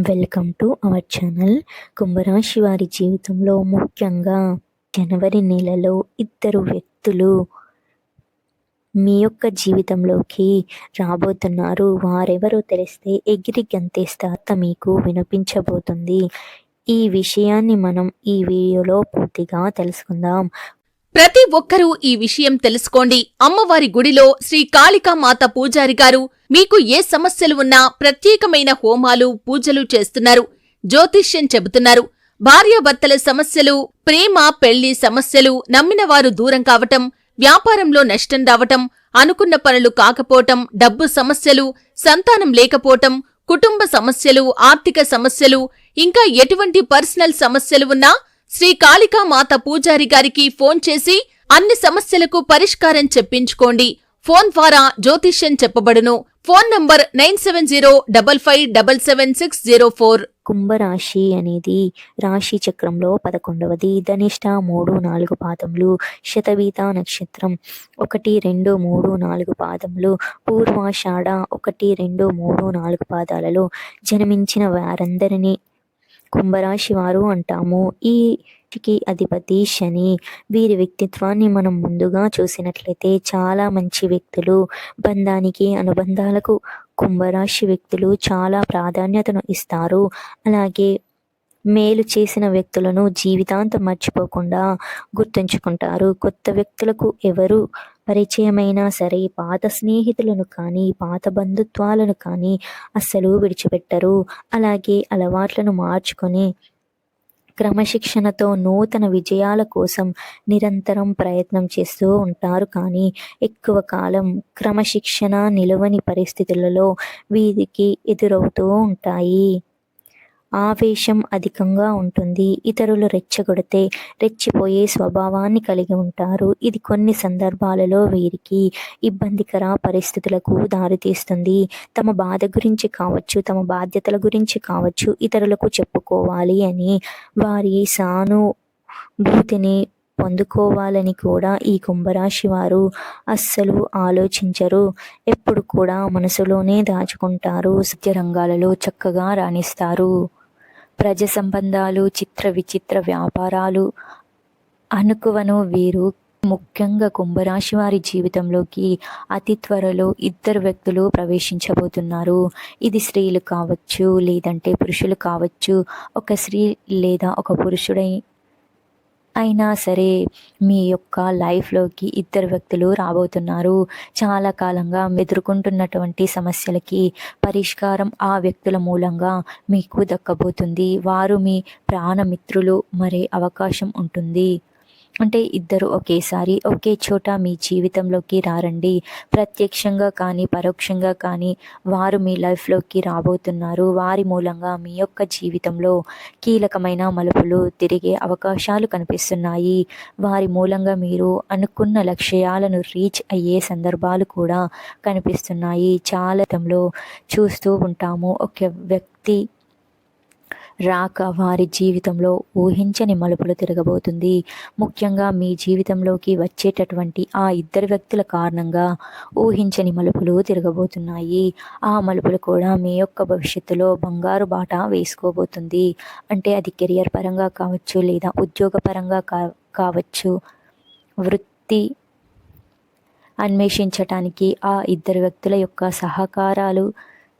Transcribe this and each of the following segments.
Welcome to our channel. కుంభరాశి వారి జీవితంలో ముఖ్యంగా జనవరి నెలలో ఇద్దరు వ్యక్తులు మీ యొక్క జీవితంలోకి రాబోతున్నారు. వారెవరో తెలిస్తే ఎగిరి గంతేస్తే మీకు వినిపించబోతుంది. ఈ విషయాన్ని మనం ఈ వీడియోలో పూర్తిగా తెలుసుకుందాం. ప్రతి ఒక్కరూ ఈ విషయం తెలుసుకోండి. అమ్మవారి గుడిలో శ్రీ కాళికామాత పూజారి గారు మీకు ఏ సమస్యలు ఉన్నా ప్రత్యేకమైన హోమాలు, పూజలు చేస్తున్నారు. జ్యోతిష్యం చెబుతున్నారు. భార్యాభర్తల సమస్యలు, ప్రేమ, పెళ్లి సమస్యలు, నమ్మిన వారు దూరం కావటం, వ్యాపారంలో నష్టం రావటం, అనుకున్న పనులు కాకపోవటం, డబ్బు సమస్యలు, సంతానం లేకపోవటం, కుటుంబ సమస్యలు, ఆర్థిక సమస్యలు, ఇంకా ఎటువంటి పర్సనల్ సమస్యలు ఉన్నా శ్రీ కాళికామాత పూజారి గారికి ఫోన్ చేసి అన్ని సమస్యలకు పరిష్కారం చెప్పించుకోండి. ఫోన్ ద్వారా జ్యోతిష్యం చెప్పబడును. Phone number 9705577604. కుంభరాశి అనేది రాశి చక్రంలో 11వది. ధనిష్ట 3-4 పాదములు, శతవీత నక్షత్రం 1, 2, 3, 4 పాదములు, పూర్వాషాఢ 1, 2, 3, 4 పాదాలలో జన్మించిన వారందరినీ కుంభరాశి వారు అంటాము. ఈ అధిపతి శని. వీరి వ్యక్తిత్వాన్ని మనం ముందుగా చూసినట్లయితే చాలా మంచి వ్యక్తులు. బంధానికి, అనుబంధాలకు కుంభరాశి వ్యక్తులు చాలా ప్రాధాన్యతను ఇస్తారు. అలాగే మేలు చేసిన వ్యక్తులను జీవితాంతం మర్చిపోకుండా గుర్తుంచుకుంటారు. కొత్త వ్యక్తులకు ఎవరు పరిచయమైనా సరే పాత స్నేహితులను కానీ, పాత బంధుత్వాలను కానీ అస్సలు విడిచిపెట్టరు. అలాగే అలవాట్లను మార్చుకొని క్రమశిక్షణతో నూతన విజయాల కోసం నిరంతరం ప్రయత్నం చేస్తూ ఉంటారు. కానీ ఎక్కువ కాలం క్రమశిక్షణ నిలవని పరిస్థితులలో వీరికి ఎదురవుతూ ఉంటాయి. ఆవేశం అధికంగా ఉంటుంది. ఇతరులు రెచ్చగొడితే రెచ్చిపోయే స్వభావాన్ని కలిగి ఉంటారు. ఇది కొన్ని సందర్భాలలో వీరికి ఇబ్బందికర పరిస్థితులకు దారితీస్తుంది. తమ బాధ గురించి కావచ్చు, తమ బాధ్యతల గురించి కావచ్చు, ఇతరులకు చెప్పుకోవాలి అని వారి సానుభూతిని పొందుకోవాలని కూడా ఈ కుంభరాశి వారు అస్సలు ఆలోచించరు. ఎప్పుడు కూడా మనసులోనే దాచుకుంటారు. సత్య రంగాలలో చక్కగా రాణిస్తారు. ప్రజ సంబంధాలు, చిత్ర విచిత్ర వ్యాపారాలు అనుకువను వీరు. ముఖ్యంగా కుంభరాశి వారి జీవితంలోకి అతి త్వరలో ఇద్దరు వ్యక్తులు ప్రవేశించబోతున్నారు. ఇది స్త్రీలు కావచ్చు, లేదంటే పురుషులు కావచ్చు. ఒక స్త్రీ లేదా ఒక పురుషుడై అయినా సరే మీ యొక్క లైఫ్లోకి ఇద్దరు వ్యక్తులు రాబోతున్నారు. చాలా కాలంగా ఎదుర్కొంటున్నటువంటి సమస్యలకి పరిష్కారం ఆ వ్యక్తుల మూలంగా మీకు దక్కబోతుంది. వారు మీ ప్రాణమిత్రులు మరే అవకాశం ఉంటుంది. అంటే ఇద్దరు ఒకేసారి ఒకే చోట మీ జీవితంలోకి రారండి. ప్రత్యక్షంగా కానీ పరోక్షంగా కానీ వారు మీ లైఫ్లోకి రాబోతున్నారు. వారి మూలంగా మీ యొక్క జీవితంలో కీలకమైన మలుపులు తిరిగే అవకాశాలు కనిపిస్తున్నాయి. వారి మూలంగా మీరు అనుకున్న లక్ష్యాలను రీచ్ అయ్యే సందర్భాలు కూడా కనిపిస్తున్నాయి. చాలా చూస్తూ ఉంటాము. ఒక వ్యక్తి రాక వారి జీవితంలో ఊహించని మలుపులు తిరగబోతుంది. ముఖ్యంగా మీ జీవితంలోకి వచ్చేటటువంటి ఆ ఇద్దరు వ్యక్తుల కారణంగా ఊహించని మలుపులు తిరగబోతున్నాయి. ఆ మలుపులు కూడా మీ యొక్క భవిష్యత్తులో బంగారు బాట వేసుకోబోతుంది. అంటే అది కెరియర్ పరంగా కావచ్చు, లేదా ఉద్యోగ పరంగా కావచ్చు. వృత్తి అన్వేషించటానికి ఆ ఇద్దరు వ్యక్తుల యొక్క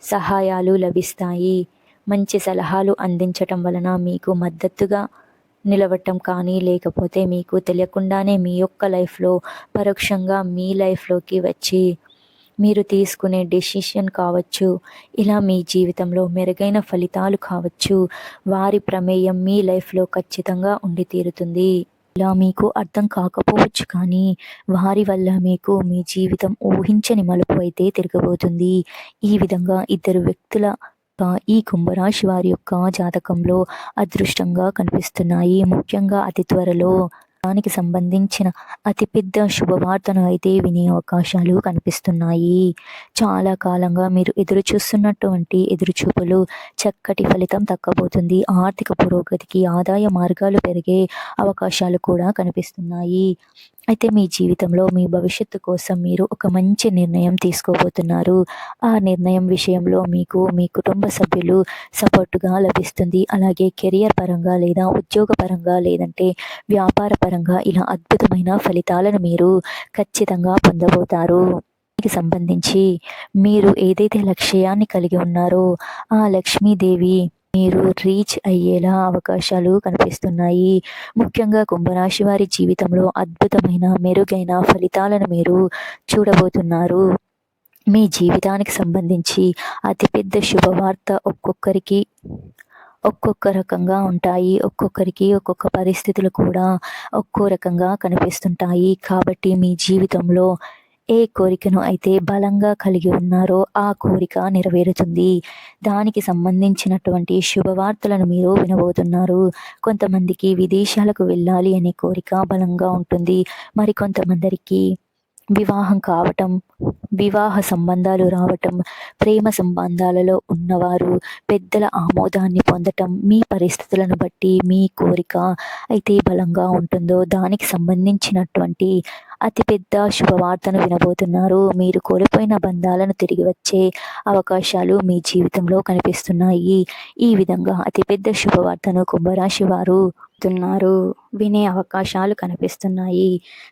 సహాయాలు లభిస్తాయి. మంచి సలహాలు అందించటం వలన మీకు మద్దతుగా నిలవటం కానీ, లేకపోతే మీకు తెలియకుండానే మీ యొక్క లైఫ్లో పరోక్షంగా మీ లైఫ్లోకి వచ్చి మీరు తీసుకునే డెసిషన్ కావచ్చు, ఇలా మీ జీవితంలో మెరుగైన ఫలితాలు కావచ్చు. వారి ప్రమేయం మీ లైఫ్లో ఖచ్చితంగా ఉండి తీరుతుంది. ఇలా మీకు అర్థం కాకపోవచ్చు, కానీ వారి వల్ల మీకు మీ జీవితం ఊహించని మలుపు అయితే తిరగబోతుంది. ఈ విధంగా ఇద్దరు వ్యక్తుల ఈ కుంభరాశి వారి యొక్క జాతకంలో అదృష్టంగా కనిపిస్తున్నాయి. ముఖ్యంగా అతి త్వరలో దానికి సంబంధించిన అతిపెద్ద శుభవార్తను అయితే వినే అవకాశాలు కనిపిస్తున్నాయి. చాలా కాలంగా మీరు ఎదురు చూస్తున్నటువంటి ఎదురుచూపులు చక్కటి ఫలితం దక్కబోతుంది. ఆర్థిక పురోగతికి, ఆదాయ మార్గాలు పెరిగే అవకాశాలు కూడా కనిపిస్తున్నాయి. అయితే మీ జీవితంలో మీ భవిష్యత్తు కోసం మీరు ఒక మంచి నిర్ణయం తీసుకోబోతున్నారు. ఆ నిర్ణయం విషయంలో మీకు మీ కుటుంబ సభ్యులు సపోర్టుగా లభిస్తుంది. అలాగే కెరియర్ పరంగా లేదా ఉద్యోగ పరంగా లేదంటే వ్యాపార పరంగా ఇలా అద్భుతమైన ఫలితాలను మీరు ఖచ్చితంగా పొందబోతారు. దీనికి సంబంధించి మీరు ఏదైతే లక్ష్యాన్ని కలిగి ఉన్నారో ఆ లక్ష్మీదేవి మీరు రీచ్ అయ్యేలా అవకాశాలు కనిపిస్తున్నాయి. ముఖ్యంగా కుంభరాశి వారి జీవితంలో అద్భుతమైన మెరుగైన ఫలితాలను మీరు చూడబోతున్నారు. మీ జీవితానికి సంబంధించి అతిపెద్ద శుభవార్త ఒక్కొక్క రకంగా ఉంటాయి. ఒక్కొక్కరికి ఒక్కొక్క పరిస్థితులు కూడా ఒక్కో రకంగా కనిపిస్తుంటాయి. కాబట్టి మీ జీవితంలో ఏ కోరికను అయితే బలంగా కలిగి ఉన్నారో ఆ కోరిక నెరవేరుతుంది. దానికి సంబంధించినటువంటి శుభవార్తలను మీరు వినబోతున్నారు. కొంతమందికి విదేశాలకు వెళ్ళాలి అనే కోరిక బలంగా ఉంటుంది. మరికొంతమందికి వివాహం కావటం, వివాహ సంబంధాలు రావటం, ప్రేమ సంబంధాలలో ఉన్నవారు పెద్దల ఆమోదాన్ని పొందటం, మీ పరిస్థితులను బట్టి మీ కోరిక అయితే బలంగా ఉంటుందో దానికి సంబంధించినటువంటి అతిపెద్ద శుభవార్తను వినబోతున్నారు. మీరు కోల్పోయిన బంధాలను తిరిగి వచ్చే అవకాశాలు మీ జీవితంలో కనిపిస్తున్నాయి. ఈ విధంగా అతిపెద్ద శుభవార్తను కుంభరాశి వారు వినే అవకాశాలు కనిపిస్తున్నాయి.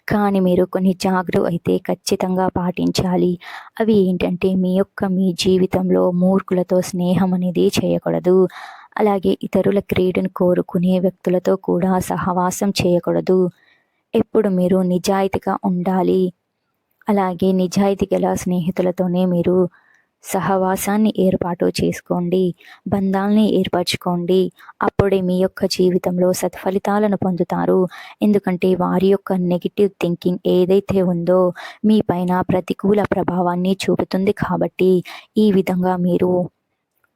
కానీ మీరు కొన్ని జాగ్రత్తలు అయితే ఖచ్చితంగా పాటించాలి. అవి ఏంటంటే మీ జీవితంలో మూర్ఖులతో స్నేహం అనేది చేయకూడదు. అలాగే ఇతరుల క్రీడను కోరుకునే వ్యక్తులతో కూడా సహవాసం చేయకూడదు. ఎప్పుడు మీరు నిజాయితీగా ఉండాలి. అలాగే నిజాయితీ గల స్నేహితులతోనే మీరు సహవాసాన్ని ఏర్పాటు చేసుకోండి, బంధాలని ఏర్పరచుకోండి. అప్పుడే మీ యొక్క జీవితంలో సత్ఫలితాలను పొందుతారు. ఎందుకంటే వారి యొక్క నెగిటివ్ థింకింగ్ ఏదైతే ఉందో మీ పైన ప్రతికూల ప్రభావాన్ని చూపుతుంది. కాబట్టి ఈ విధంగా మీరు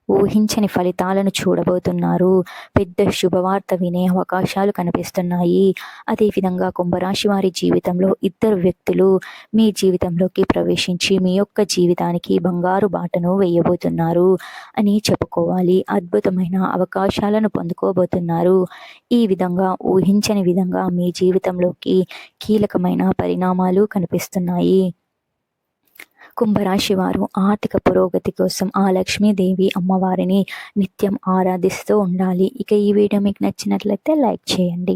ఊహించని ఫలితాలను చూడబోతున్నారు. పెద్ద శుభవార్త వినే అవకాశాలు కనిపిస్తున్నాయి. అదేవిధంగా కుంభరాశి వారి జీవితంలో ఇద్దరు వ్యక్తులు మీ జీవితంలోకి ప్రవేశించి మీ యొక్క జీవితానికి బంగారు బాటను వేయబోతున్నారు అని చెప్పుకోవాలి. అద్భుతమైన అవకాశాలను పొందుకోబోతున్నారు. ఈ విధంగా ఊహించని విధంగా మీ జీవితంలోకి కీలకమైన పరిణామాలు కనిపిస్తున్నాయి. కుంభరాశి వారు ఆర్థిక పురోగతి కోసం ఆ లక్ష్మీదేవి అమ్మవారిని నిత్యం ఆరాధిస్తూ ఉండాలి. ఇక ఈ వీడియో మీకు నచ్చినట్లయితే లైక్ చేయండి.